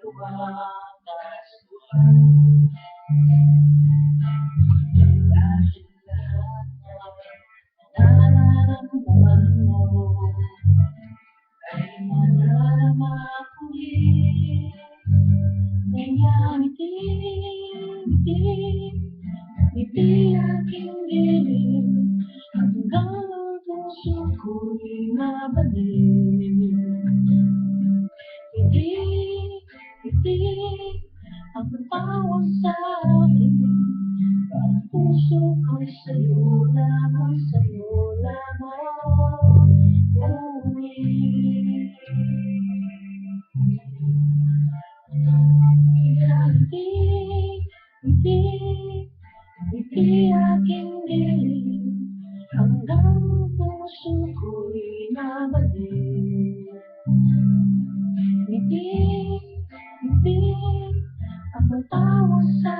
Dahil lahat ng nararamdaman mo ay madarama ulit. Kaya ngiti, ngiti aking dilim hanggang ang puso ko'y mabalik. Ngiti, ngiti ang tawag sa'kin. Ang puso ko'y sa'yo lamang, sa'yo lamang uuwi. Kaya ngiti, ngiti, ngiti aking dilim hanggang ang puso ko'y mabalik. Ngiti, ngiti ang tawag sa